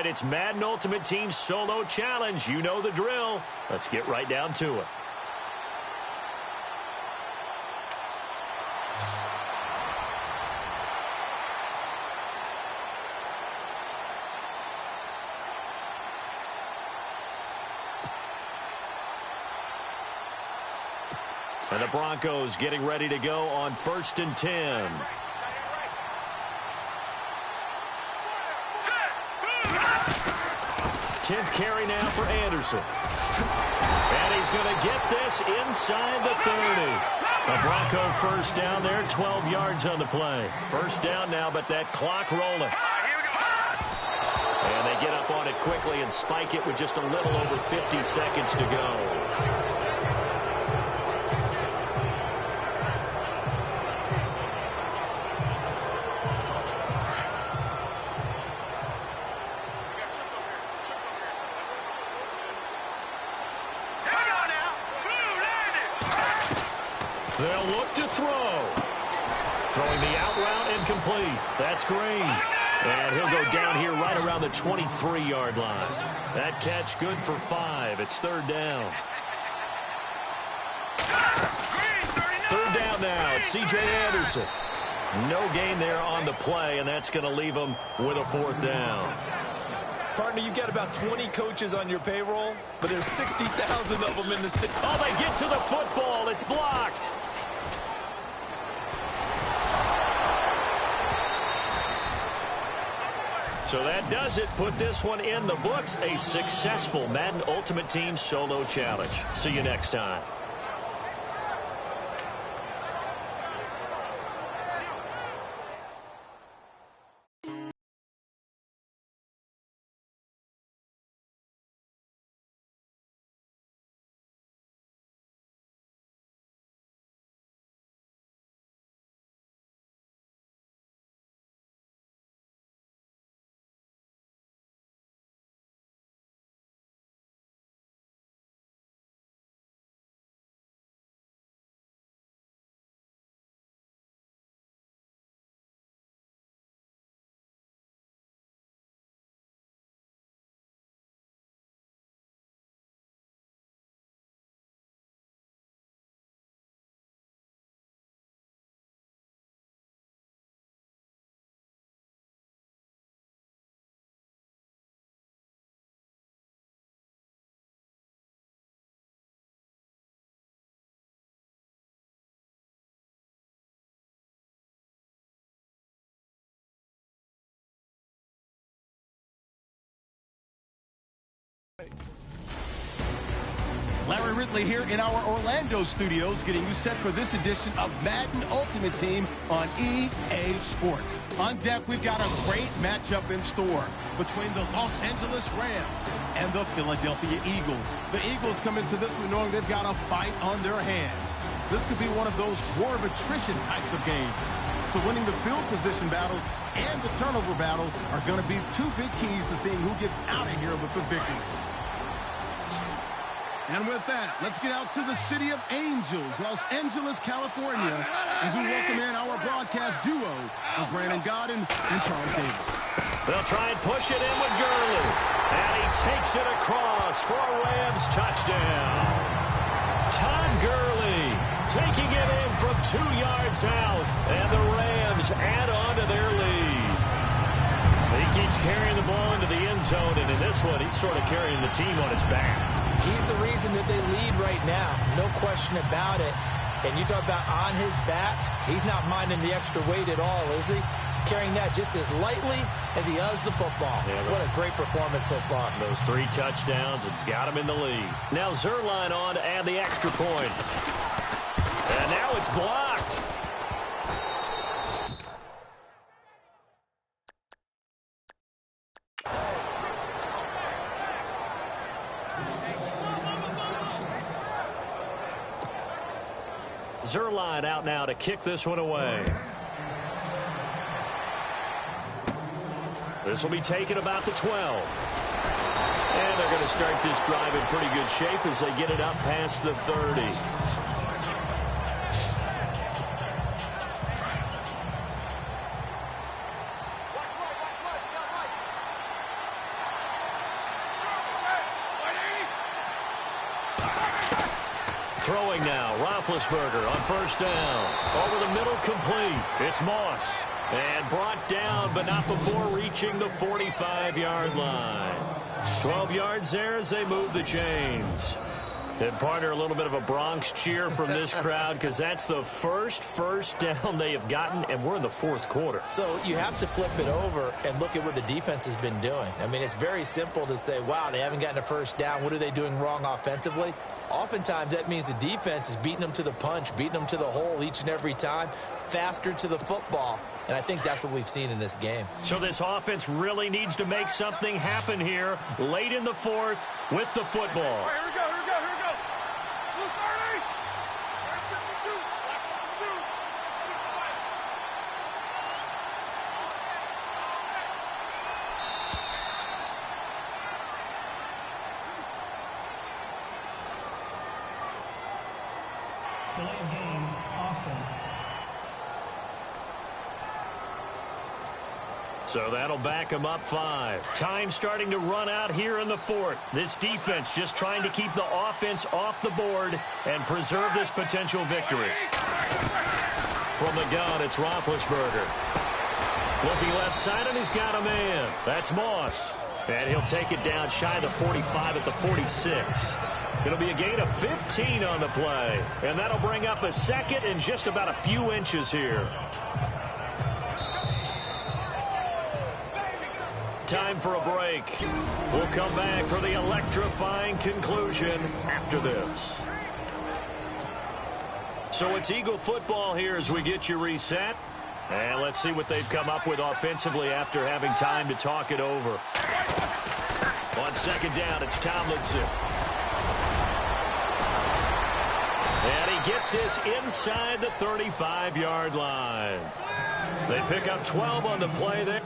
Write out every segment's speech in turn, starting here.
right, it's Madden Ultimate Team Solo Challenge. You know the drill. Let's get right down to it. And the Broncos getting ready to go on 1st and 10. Tenth carry now for Anderson. And he's going to get this inside the 30. The Bronco first down there, 12 yards on the play. First down now, but that clock rolling. And they get up on it quickly and spike it with just a little over 50 seconds to go. They'll look to throw. Throwing the out route incomplete. That's Green. And he'll go down here right around the 23-yard line. That catch good for 5. It's 3rd down. 3rd down now. It's C.J. Anderson. No gain there on the play, and that's going to leave him with a 4th down. Partner, you've got about 20 coaches on your payroll, but there's 60,000 of them in the state. Oh, they get to the football. It's blocked. So that does it. Put this one in the books. A successful Madden Ultimate Team Solo Challenge. See you next time. Larry Ridley here in our Orlando studios, getting you set for this edition of Madden Ultimate Team on EA Sports. On deck, we've got a great matchup in store between the Los Angeles Rams and the Philadelphia Eagles. The Eagles come into this one knowing they've got a fight on their hands. This could be one of those war of attrition types of games. So winning the field position battle and the turnover battle are going to be two big keys to seeing who gets out of here with the victory. And with that, let's get out to the city of Angels, Los Angeles, California, as we welcome in our broadcast duo of Brandon Godden and Charles Davis. They'll try and push it in with Gurley. And he takes it across for a Rams touchdown. Todd Gurley taking it in from 2 yards out. And the Rams add on to their lead. He keeps carrying the ball into the end zone, and in this one, he's sort of carrying the team on his back. He's the reason that they lead right now. No question about it. And you talk about on his back, he's not minding the extra weight at all, is he? Carrying that just as lightly as he does the football. Yeah, what a great performance so far. Those 3 touchdowns, it's got him in the lead. Now Zerline on to add the extra point. And now it's blocked. Zerline out now to kick this one away. This will be taken about the 12. And they're going to start this drive in pretty good shape as they get it up past the 30. Throwing now, Roethlisberger on first down. Over the middle, complete. It's Moss. And brought down, but not before reaching the 45-yard line. 12 yards there as they move the chains. And, partner, a little bit of a Bronx cheer from this crowd because that's the first down they have gotten, and we're in the fourth quarter. So you have to flip it over and look at what the defense has been doing. I mean, it's very simple to say, wow, they haven't gotten a first down. What are they doing wrong offensively? Oftentimes that means the defense is beating them to the punch, beating them to the hole each and every time, faster to the football. And I think that's what we've seen in this game. So this offense really needs to make something happen here late in the fourth with the football. Here we go. Blue 30. There's 52. Black 52. Delay of game, offense. So that'll back them up 5. Time starting to run out here in the fourth. This defense just trying to keep the offense off the board and preserve this potential victory. From the gun, it's Roethlisberger. Looking left side, and he's got a man. That's Moss. And he'll take it down shy of the 45 at the 46. It'll be a gain of 15 on the play. And that'll bring up a second and just about a few inches here. Time for a break. We'll come back for the electrifying conclusion after this. So it's Eagle football here as we get you reset. And let's see what they've come up with offensively after having time to talk it over. On second down, it's Tomlinson. And he gets this inside the 35-yard line. They pick up 12 on the play there.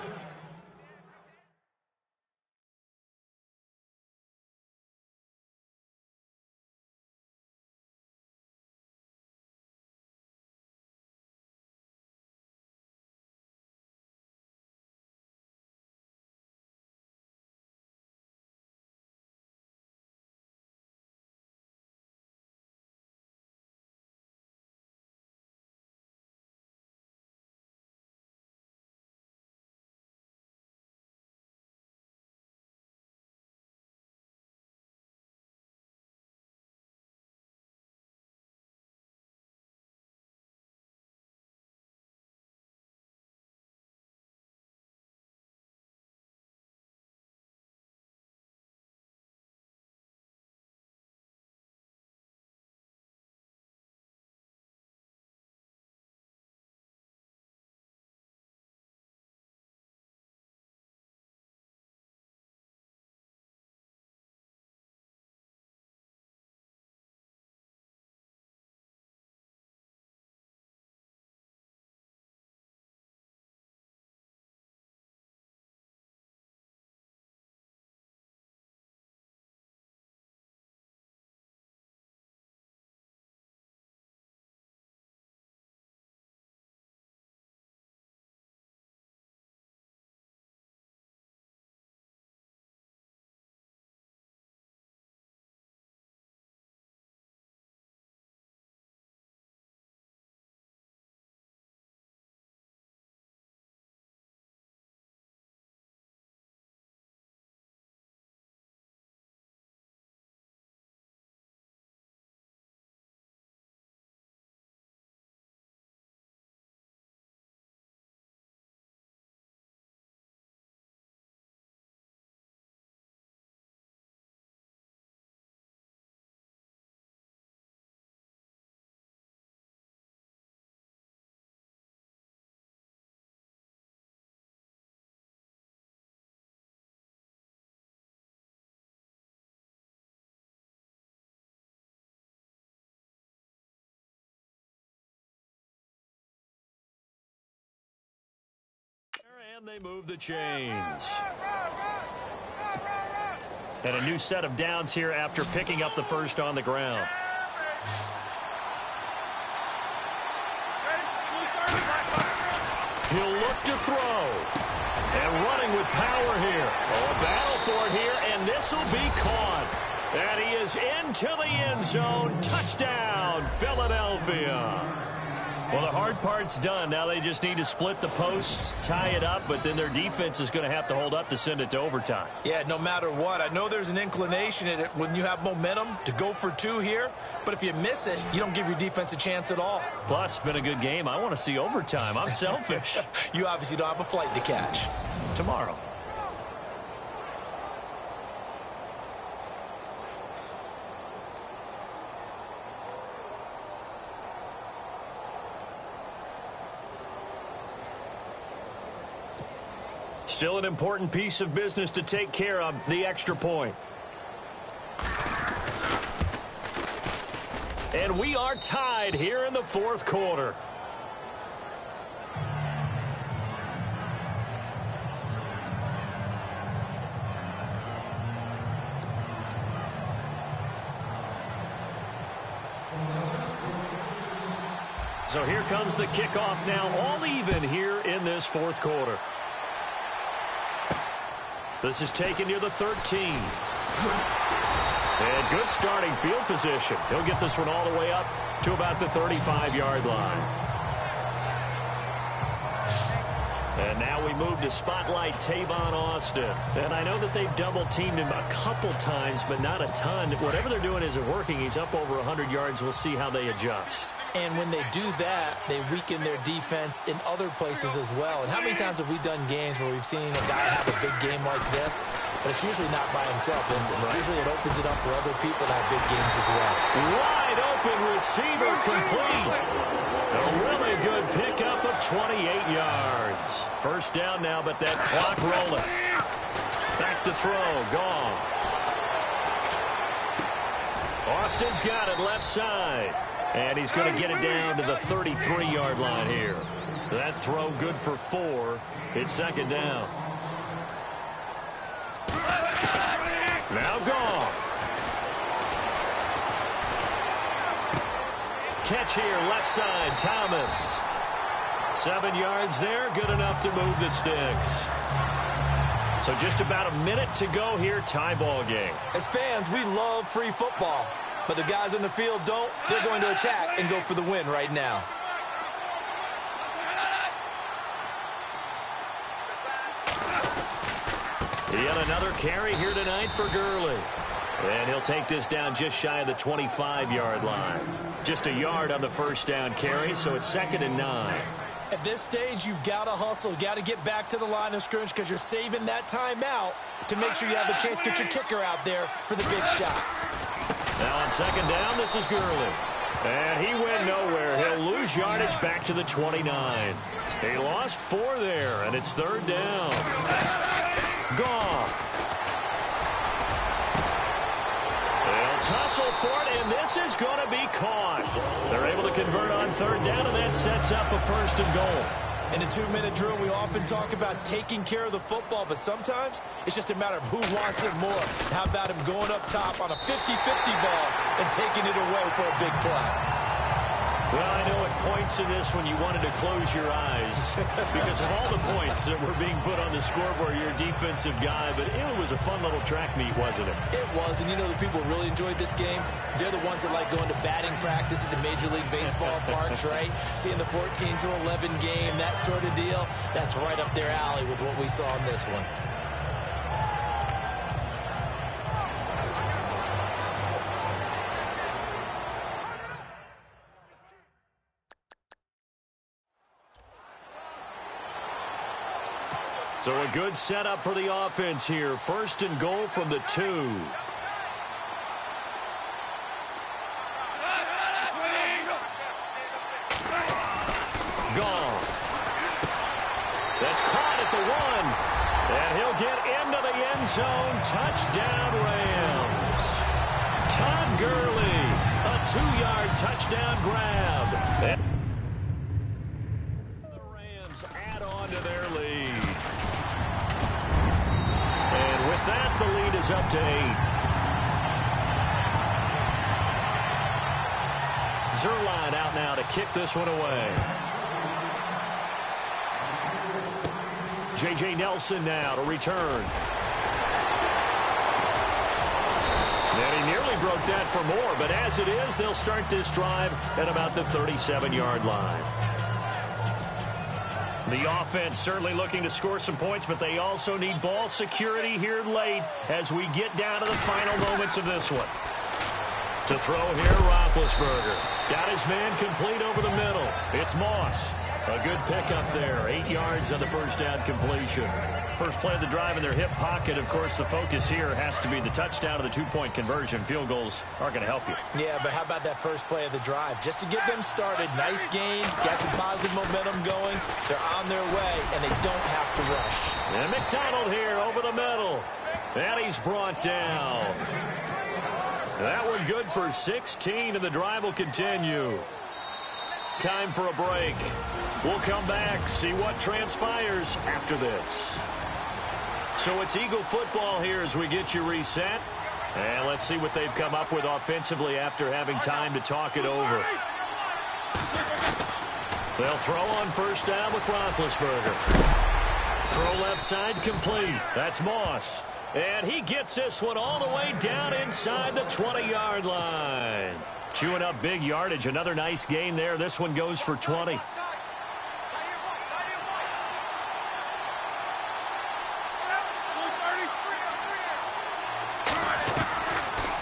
And they move the chains. And a new set of downs here after picking up the first on the ground. He'll look to throw. And running with power here. Oh, a battle for it here, and this will be caught. And he is into the end zone. Touchdown, Philadelphia. Well, the hard part's done. Now they just need to split the posts, tie it up, but then their defense is going to have to hold up to send it to overtime. Yeah, no matter what. I know there's an inclination in it when you have momentum to go for two here, but if you miss it, you don't give your defense a chance at all. Plus, it's been a good game. I want to see overtime. I'm selfish. You obviously don't have a flight to catch. Tomorrow. Still an important piece of business to take care of, the extra point. And we are tied here in the fourth quarter. So here comes the kickoff now, all even here in this fourth quarter. This is taken near the 13. And good starting field position. He'll get this one all the way up to about the 35-yard line. And now we move to spotlight Tavon Austin. And I know that they've double-teamed him a couple times, but not a ton. Whatever they're doing isn't working. He's up over 100 yards. We'll see how they adjust. And when they do that, they weaken their defense in other places as well. And how many times have we done games where we've seen a guy have a big game like this? But it's usually not by himself, is it? Right. Usually it opens it up for other people to have big games as well. Wide open receiver complete. A really good pickup of 28 yards. First down now, but that clock rolling. Back to throw. Goff. Austin's got it left side. And he's going to get it down to the 33-yard line here. That throw good for 4. It's second down. Now Goff. Catch here, left side, Thomas. 7 yards there, good enough to move the sticks. So just about a minute to go here, tie ball game. As fans, we love free football. But the guys in the field don't. They're going to attack and go for the win right now. Yet another carry here tonight for Gurley. And he'll take this down just shy of the 25-yard line. Just a yard on the first down carry, so it's 2nd and 9. At this stage, you've got to hustle. You've got to get back to the line of scrimmage because you're saving that timeout to make sure you have a chance to get your kicker out there for the big shot. Now on second down, this is Gurley. And he went nowhere. He'll lose yardage back to the 29. He lost 4 there, and it's 3rd down. Goff. They'll tussle for it, and this is going to be caught. They're able to convert on 3rd down, and that sets up a 1st and goal. In a 2-minute drill, we often talk about taking care of the football, but sometimes it's just a matter of who wants it more. How about him going up top on a 50-50 ball and taking it away for a big play? Well, I know at points in this when you wanted to close your eyes because of all the points that were being put on the scoreboard, you're a defensive guy, but it was a fun little track meet, wasn't it? It was, and you know the people who really enjoyed this game? They're the ones that like going to batting practice at the Major League Baseball parks, right? Seeing the 14-11 game, that sort of deal, that's right up their alley with what we saw in this one. So a good setup for the offense here. 1st and goal from the 2. Goff. That's caught at the 1. And he'll get into the end zone. Touchdown, Rams. Todd Gurley. A 2-yard touchdown grab. And the Rams add on to their lead. With that, the lead is up to 8. Zerline out now to kick this one away. J.J. Nelson now to return. And he nearly They broke that for more, but as it is, they'll start this drive at about the 37-yard line. The offense certainly looking to score some points, but they also need ball security here late as we get down to the final moments of this one. To throw here, Roethlisberger. Got his man complete over the middle. It's Moss. A good pickup there. 8 yards on the first down completion. First play of the drive in their hip pocket. Of course, the focus here has to be the touchdown of the two-point conversion. Field goals aren't going to help you. Yeah, but how about that first play of the drive? Just to get them started. Nice game. Got some positive momentum going. They're on their way, and they don't have to rush. And McDonald here over the middle. And he's brought down. That one good for 16, and the drive will continue. Time for a break. We'll come back, see what transpires after this. So it's Eagle football here as we get you reset. And let's see what they've come up with offensively after having time to talk it over. They'll throw on first down with Roethlisberger. Throw left side complete. That's Moss. And he gets this one all the way down inside the 20-yard line. Chewing up big yardage. Another nice gain there. This one goes for 20.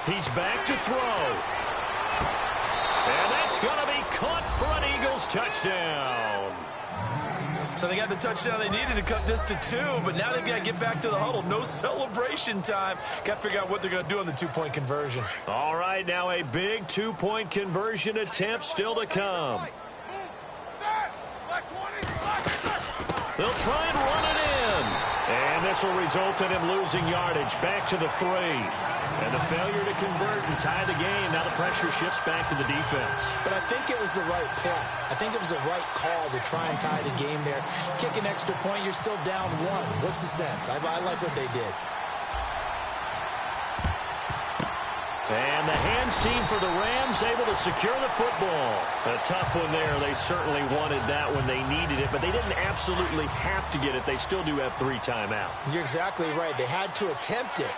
He's back to throw. And that's going to be caught for an Eagles touchdown. So they got the touchdown they needed to cut this to 2, but now they've got to get back to the huddle. No celebration time. Got to figure out what they're going to do on the two-point conversion. All right, now a big two-point conversion attempt still to come. They'll try and run it in. And this will result in him losing yardage back to the 3. And the failure to convert and tie the game. Now the pressure shifts back to the defense. But I think it was the right play. I think it was the right call to try and tie the game there. Kick an extra point, you're still down 1. What's the sense? I like what they did. And the hands team for the Rams able to secure the football. A tough one there. They certainly wanted that when they needed it, but they didn't absolutely have to get it. They still do have 3 timeouts. You're exactly right. They had to attempt it.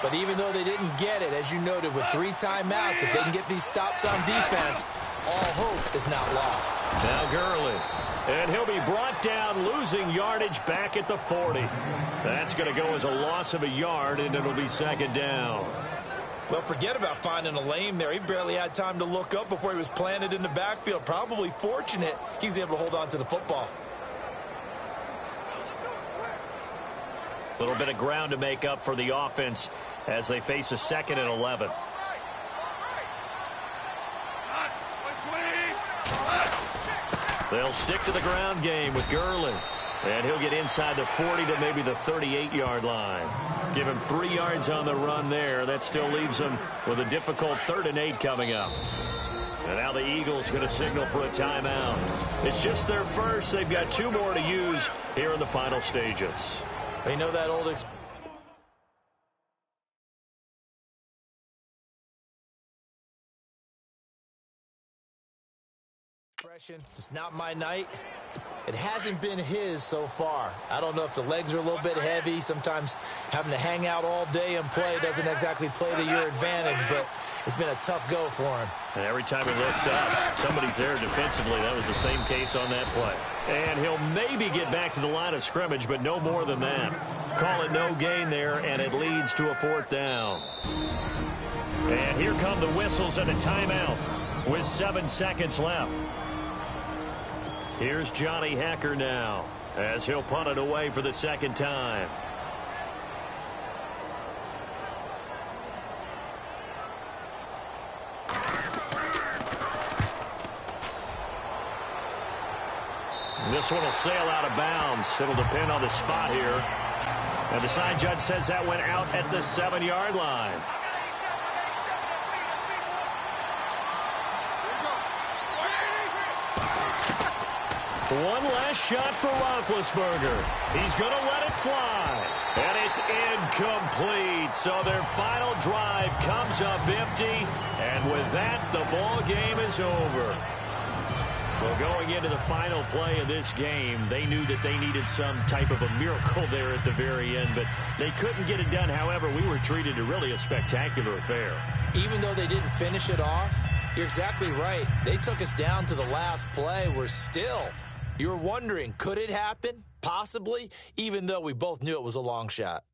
But even though they didn't get it, as you noted, with 3 timeouts, if they can get these stops on defense, all hope is not lost. Now Gurley. And he'll be brought down, losing yardage back at the 40. That's going to go as a loss of a yard, and it'll be second down. Well, forget about finding a lane there. He barely had time to look up before he was planted in the backfield. Probably fortunate he was able to hold on to the football. A little bit of ground to make up for the offense as they face a 2nd and 11. They'll stick to the ground game with Gurley. And he'll get inside the 40 to maybe the 38-yard line. Give him 3 yards on the run there. That still leaves him with a difficult 3rd and 8 coming up. And now the Eagles going to signal for a timeout. It's just their first. They've got 2 more to use here in the final stages. They know that old expression, it's not my night. It hasn't been his so far. I don't know if the legs are a little bit heavy. Sometimes having to hang out all day and play doesn't exactly play to your advantage, but it's been a tough go for him. And every time he looks up, somebody's there defensively. That was the same case on that play. And he'll maybe get back to the line of scrimmage, but no more than that. Call it no gain there, and it leads to a 4th down. And here come the whistles and a timeout with 7 seconds left. Here's Johnny Hecker now as he'll punt it away for the 2nd time. This one will sail out of bounds. It'll depend on the spot here. And the side judge says that went out at the 7-yard line. One last shot for Roethlisberger. He's going to let it fly. And it's incomplete. So their final drive comes up empty. And with that, the ball game is over. Well, going into the final play of this game, they knew that they needed some type of a miracle there at the very end, but they couldn't get it done. However, we were treated to really a spectacular affair. even though they didn't finish it off, you're exactly right. They took us down to the last play. You were wondering, could it happen? Possibly, even though we both knew it was a long shot.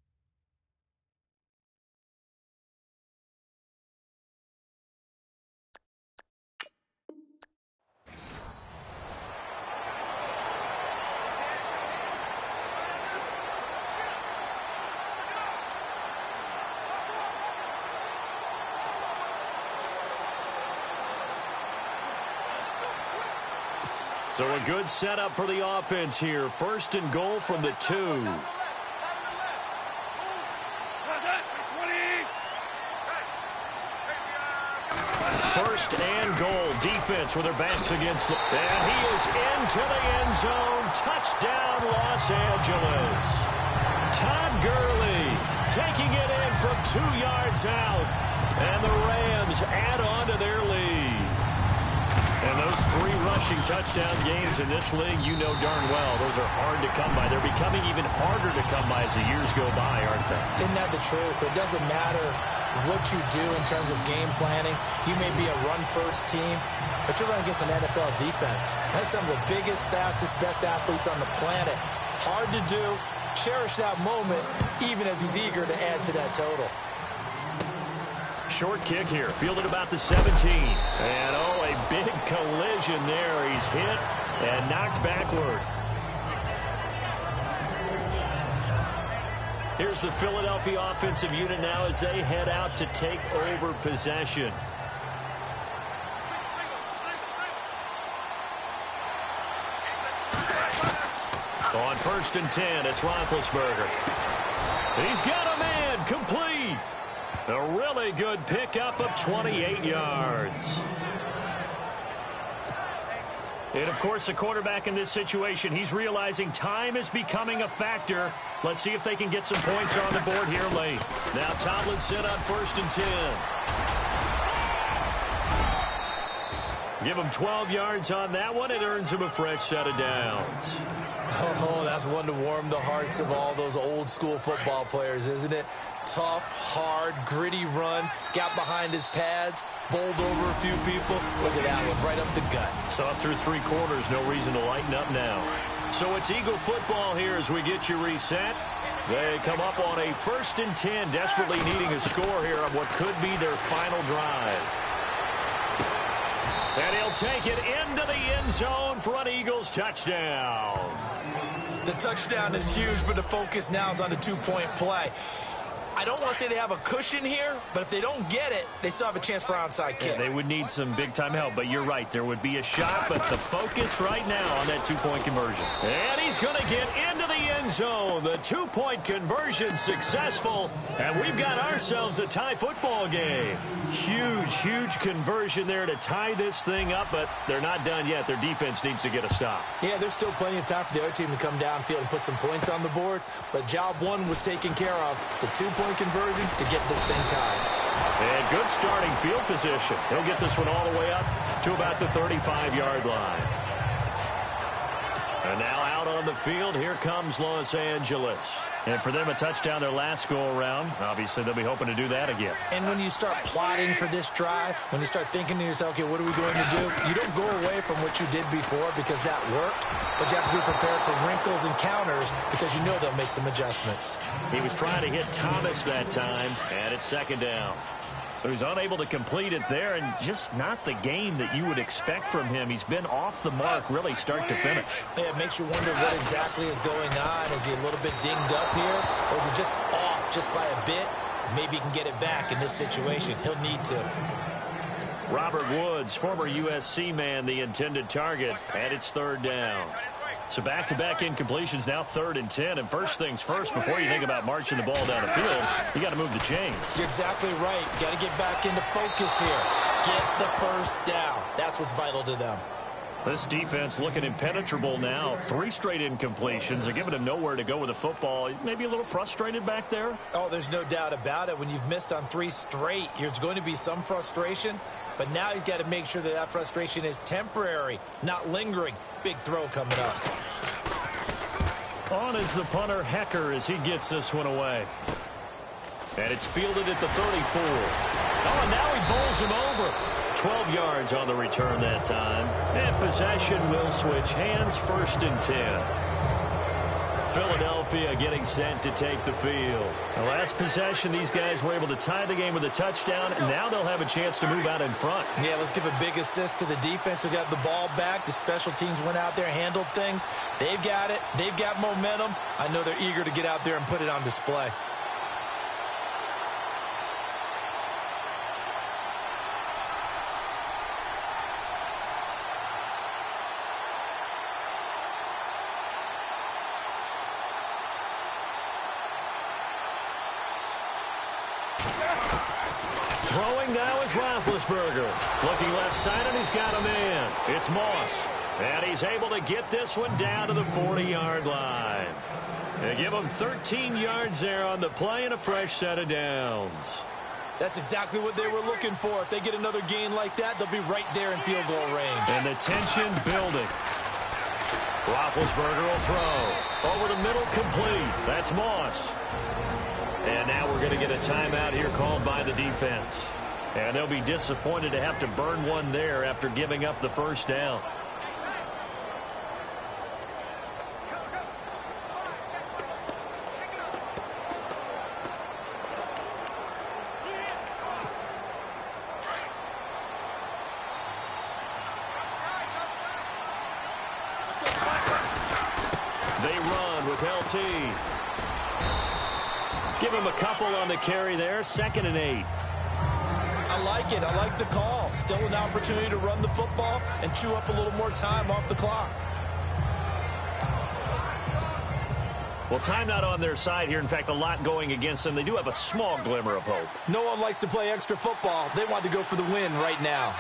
So a good setup for the offense here. First and goal from the 2. First and goal. Defense with their backs against the... And he is into the end zone. Touchdown, Los Angeles. Todd Gurley taking it in from 2 yards out. And the Rams add on to their lead. And those 3 rushing touchdown games in this league, you know darn well, those are hard to come by. They're becoming even harder to come by as the years go by, aren't they? Isn't that the truth? It doesn't matter what you do in terms of game planning. You may be a run-first team, but you're running against an NFL defense. That's some of the biggest, fastest, best athletes on the planet. Hard to do. Cherish that moment, even as he's eager to add to that total. Short kick here, fielded about the 17. And, oh, a big collision there. He's hit and knocked backward. Here's the Philadelphia offensive unit now as they head out to take over possession. On 1st and 10, it's Roethlisberger. He's got a man, complete. A really good pickup of 28 yards. And, of course, the quarterback in this situation, he's realizing time is becoming a factor. Let's see if they can get some points on the board here late. Now Tomlinson on 1st and 10. Give him 12 yards on that one. It earns him a fresh set of downs. Oh, that's one to warm the hearts of all those old-school football players, isn't it? Tough, hard, gritty run. Got behind his pads, bowled over a few people. Look at that one, right up the gut. Saw through 3 quarters, no reason to lighten up now. So it's Eagle football here as we get you reset. They come up on a 1st and 10, desperately needing a score here on what could be their final drive. And he'll take it into the end zone for an Eagles touchdown. The touchdown is huge, but the focus now is on the 2-point play. I don't want to say they have a cushion here, but if they don't get it, they still have a chance for onside kick. Yeah, they would need some big-time help, but you're right. There would be a shot, but the focus right now on that 2-point conversion. And he's going to get into the end zone. The 2-point conversion successful, and we've got ourselves a tie football game. Huge, huge conversion there to tie this thing up, but they're not done yet. Their defense needs to get a stop. Yeah, there's still plenty of time for the other team to come downfield and put some points on the board, but job 1 was taken care of. The 2-point conversion to get this thing tied. And good starting field position. He'll get this one all the way up to about the 35-yard line. And now out on the field, here comes Los Angeles. And for them, a touchdown their last go-around. Obviously, they'll be hoping to do that again. And when you start plotting for this drive, when you start thinking to yourself, okay, what are we going to do? You don't go away from what you did before because that worked, but you have to be prepared for wrinkles and counters because you know they'll make some adjustments. He was trying to hit Thomas that time, and it's 2nd down. So he's unable to complete it there, and just not the game that you would expect from him. He's been off the mark really start to finish. Yeah, it makes you wonder what exactly is going on. Is he a little bit dinged up here, or is he just off just by a bit? Maybe he can get it back in this situation. He'll need to. Robert Woods, former USC man, the intended target, and it's 3rd down. So back-to-back incompletions, now 3rd and 10. And first things first, before you think about marching the ball down the field, you got to move the chains. You're exactly right. Got to get back into focus here. Get the first down. That's what's vital to them. This defense looking impenetrable now. 3 straight incompletions. They're giving him nowhere to go with the football. Maybe a little frustrated back there. Oh, there's no doubt about it. When you've missed on 3 straight, there's going to be some frustration. But now he's got to make sure that that frustration is temporary, not lingering. Big throw coming up. On is the punter, Hecker, as he gets this one away. And it's fielded at the 34. Oh, and now he bowls him over. 12 yards on the return that time. And possession will switch hands, 1st and 10. Philadelphia getting set to take the field. The last possession, these guys were able to tie the game with a touchdown, and now they'll have a chance to move out in front. Yeah, let's give a big assist to the defense who got the ball back. The special teams went out there, handled things. They've got it. They've got momentum. I know they're eager to get out there and put it on display. Throwing now is Roethlisberger. Looking left side, and he's got a man. It's Moss. And he's able to get this one down to the 40-yard line. They give him 13 yards there on the play and a fresh set of downs. That's exactly what they were looking for. If they get another gain like that, they'll be right there in field goal range. And the tension building. Roethlisberger will throw. Over the middle, complete. That's Moss. And now we're going to get a timeout here called by the defense. And they'll be disappointed to have to burn one there after giving up the first down. They run with LT. Give him a couple on the carry there. 2nd and 8. I like it. I like the call. Still an opportunity to run the football and chew up a little more time off the clock. Well, time not on their side here. In fact, a lot going against them. They do have a small glimmer of hope. No one likes to play extra football. They want to go for the win right now.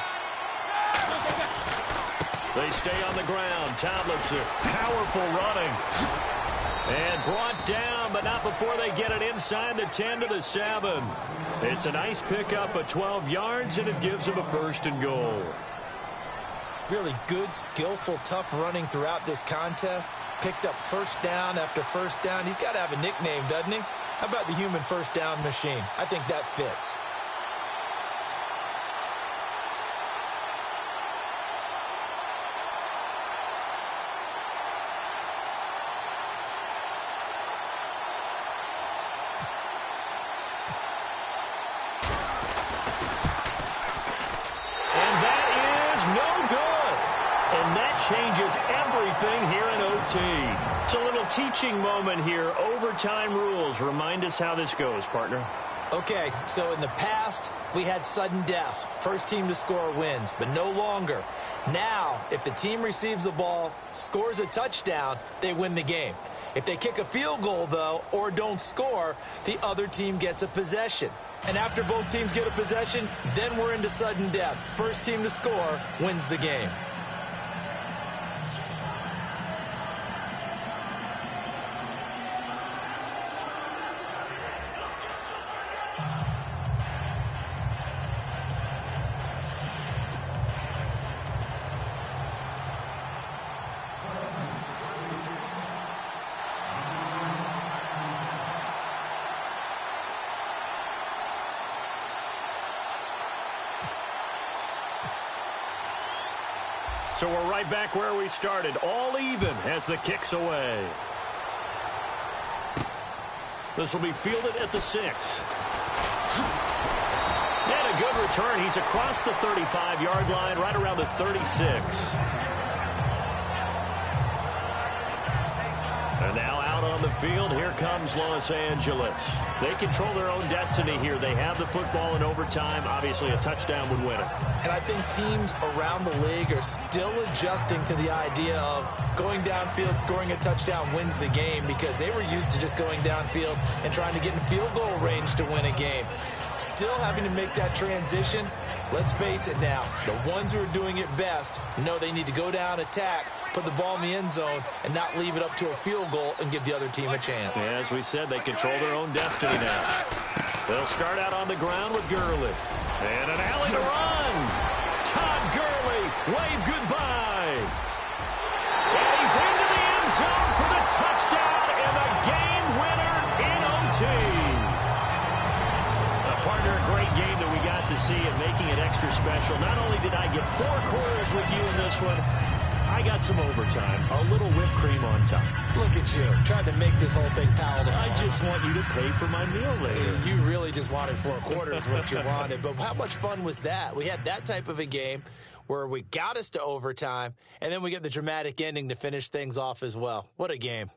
They stay on the ground. Tomlinson, powerful running. And brought down, but not before they get it inside the 10 to the 7. It's a nice pickup of 12 yards, and it gives them a 1st and goal. Really good, skillful, tough running throughout this contest. Picked up first down after first down. He's got to have a nickname, doesn't he? How about the human first down machine? I think that fits. Changes everything here in OT. It's a little teaching moment here. Overtime rules. Remind us how this goes, partner. Okay, so in the past, we had sudden death. First team to score wins, but no longer. Now, if the team receives the ball, scores a touchdown, they win the game. If they kick a field goal, though, or don't score, the other team gets a possession. And after both teams get a possession, then we're into sudden death. First team to score wins the game. So we're right back where we started. All even as the kick's away. This will be fielded at the 6. And a good return. He's across the 35-yard line, right around the 36. And now out on the field, here comes Los Angeles. They control their own destiny here. They have the football in overtime. Obviously, a touchdown would win it. And I think teams around the league are still adjusting to the idea of going downfield, scoring a touchdown wins the game, because they were used to just going downfield and trying to get in field goal range to win a game. Still having to make that transition. Let's face it now, the ones who are doing it best know they need to go down, attack, put the ball in the end zone, and not leave it up to a field goal and give the other team a chance. Yeah, as we said, they control their own destiny now. They'll start out on the ground with Gurley. And an alley to run. Todd Gurley, wave goodbye. And he's into the end zone for the touchdown and the game winner in OT. making it extra special. Not only did I get 4 quarters with you in this one, I got some overtime, a little whipped cream on top. Look at you, trying to make this whole thing palatable. I just want you to pay for my meal later. You really just wanted 4 quarters, what you wanted. But how much fun was that? We had that type of a game where we got us to overtime, and then we get the dramatic ending to finish things off as well. What a game.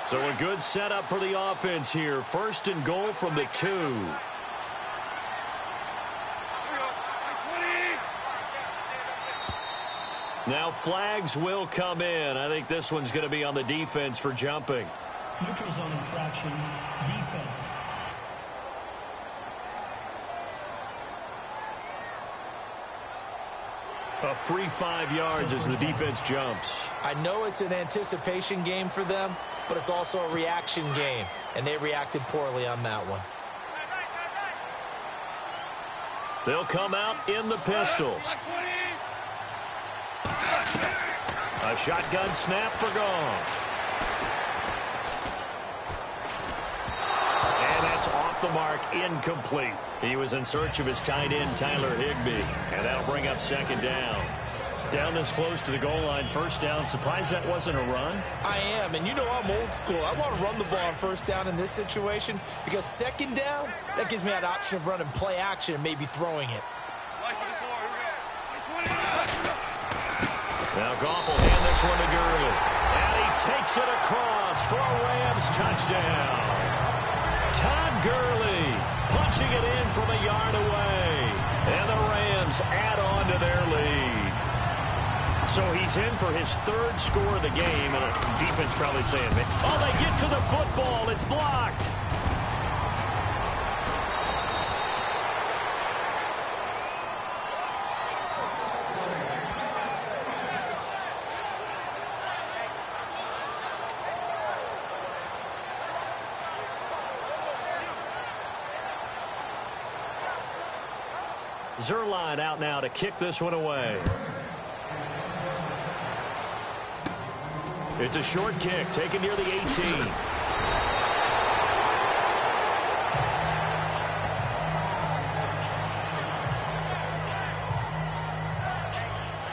So a good setup for the offense here. 1st and goal from the 2. Now flags will come in. I think this one's going to be on the defense for jumping. Neutral zone infraction, defense. A free 5 yards as the defense jumps. I know it's an anticipation game for them, but it's also a reaction game, and they reacted poorly on that one. They'll come out in the pistol. A shotgun snap for Goff. And that's off the mark, incomplete. He was in search of his tight end, Tyler Higbee, and that'll bring up 2nd down. Down this close to the goal line, 1st down. Surprised that wasn't a run? I am, and you know I'm old school. I want to run the ball on 1st down in this situation because 2nd down, that gives me an option of running play action and maybe throwing it. Now Goff will hand this one to Gurley. And he takes it across for a Rams touchdown. Todd Gurley punching it in from a yard away. And the Rams add on to their lead. So he's in for his 3rd score of the game. And the defense probably saying, oh, they get to the football. It's blocked. Zerline out now to kick this one away. It's a short kick taken near the 18.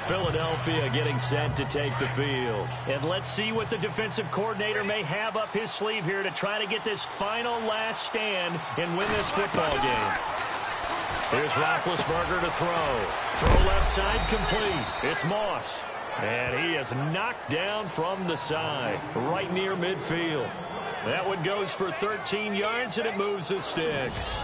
Philadelphia getting set to take the field. And let's see what the defensive coordinator may have up his sleeve here to try to get this final last stand and win this football game. Here's Roethlisberger to throw. Throw left side complete. It's Moss. And he is knocked down from the side, right near midfield. That one goes for 13 yards, and it moves the sticks.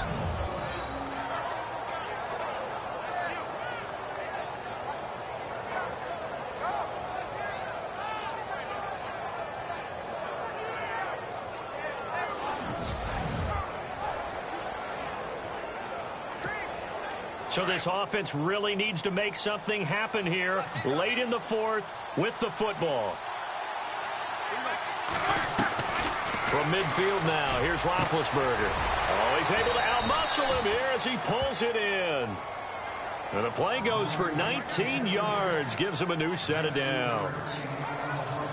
So this offense really needs to make something happen here late in the 4th with the football. From midfield now, here's Roethlisberger. Oh, he's able to outmuscle him here as he pulls it in. And the play goes for 19 yards, gives him a new set of downs.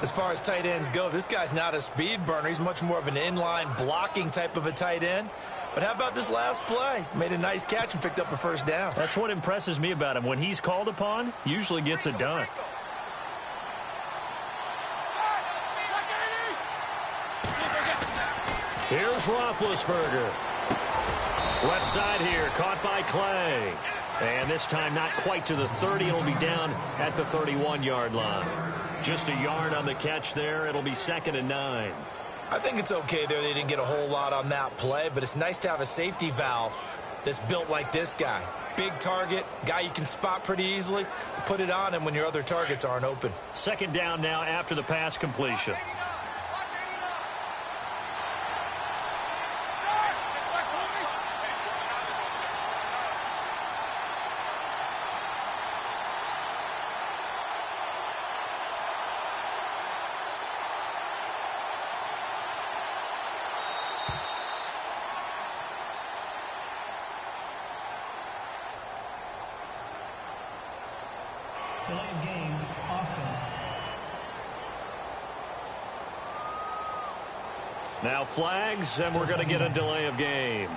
As far as tight ends go, this guy's not a speed burner. He's much more of an inline blocking type of a tight end. But how about this last play? Made a nice catch and picked up a 1st down. That's what impresses me about him. When he's called upon, usually gets it done. Here's Roethlisberger. Left side here, caught by Clay. And this time not quite to the 30. It'll be down at the 31-yard line. Just a yard on the catch there. It'll be 2nd and 9. I think it's okay there. They didn't get a whole lot on that play, but it's nice to have a safety valve that's built like this guy. big target, guy you can spot pretty easily. Put it on him when your other targets aren't open. Second down now after the pass completion. Delay of game, offense. Now flags, and we're going to get a delay of game.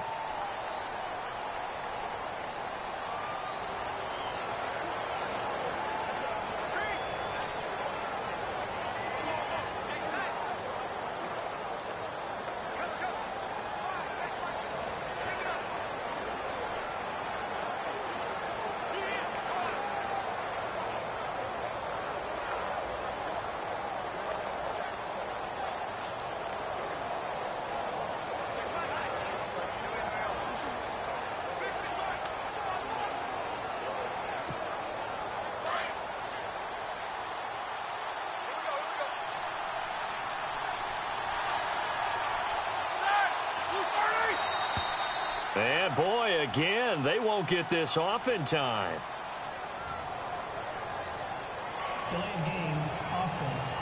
And boy, again, they won't get this off in time. Delay of game, offense.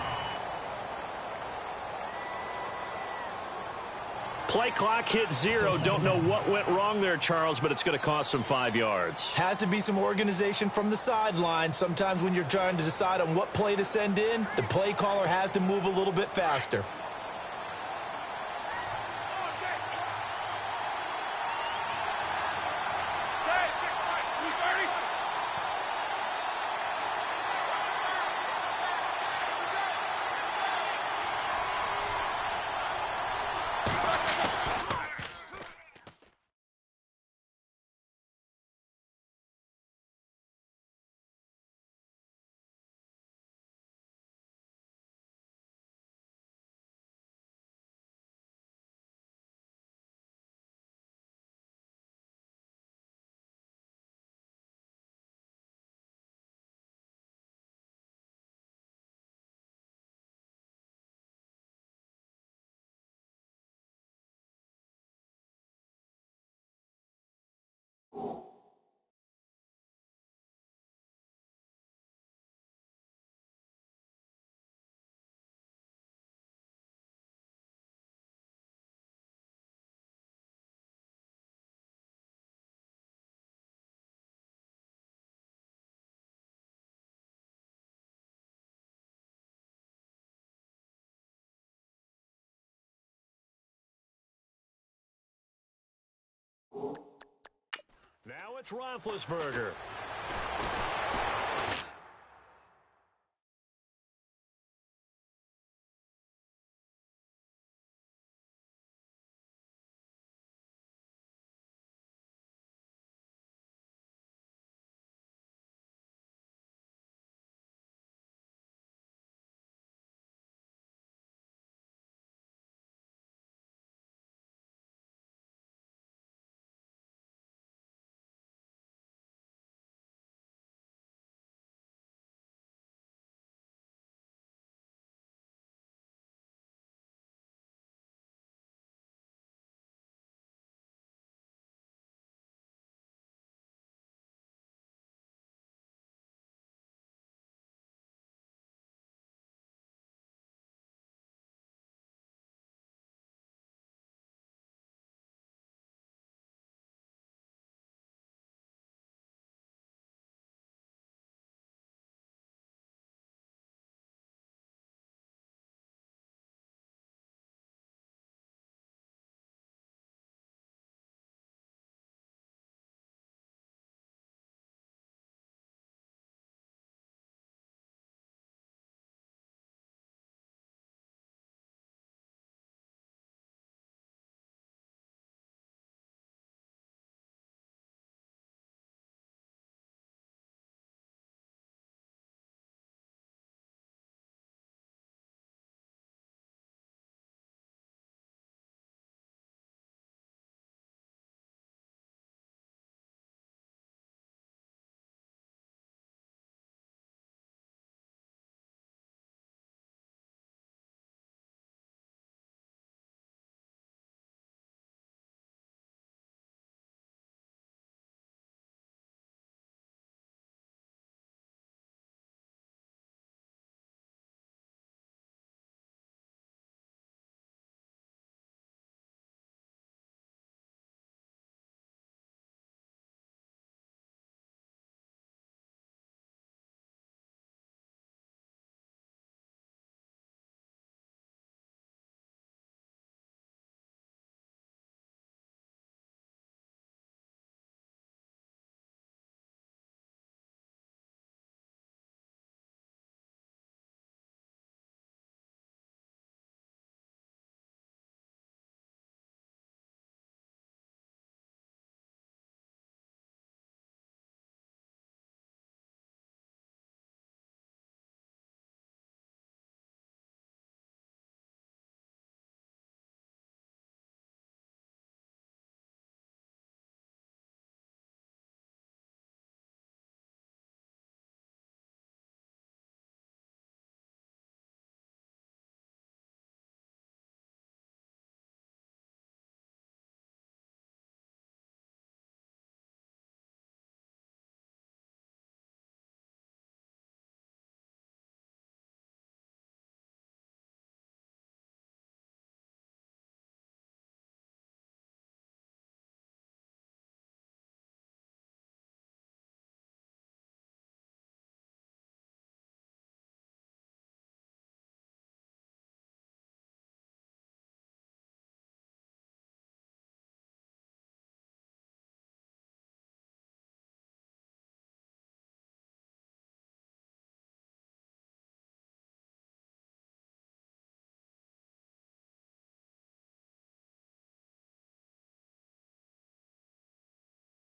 Play clock hit 0. Don't know what went wrong there, Charles, but it's going to cost them 5 yards. Has to be some organization from the sideline. Sometimes when you're trying to decide on what play to send in, the play caller has to move a little bit faster. Now it's Roethlisberger.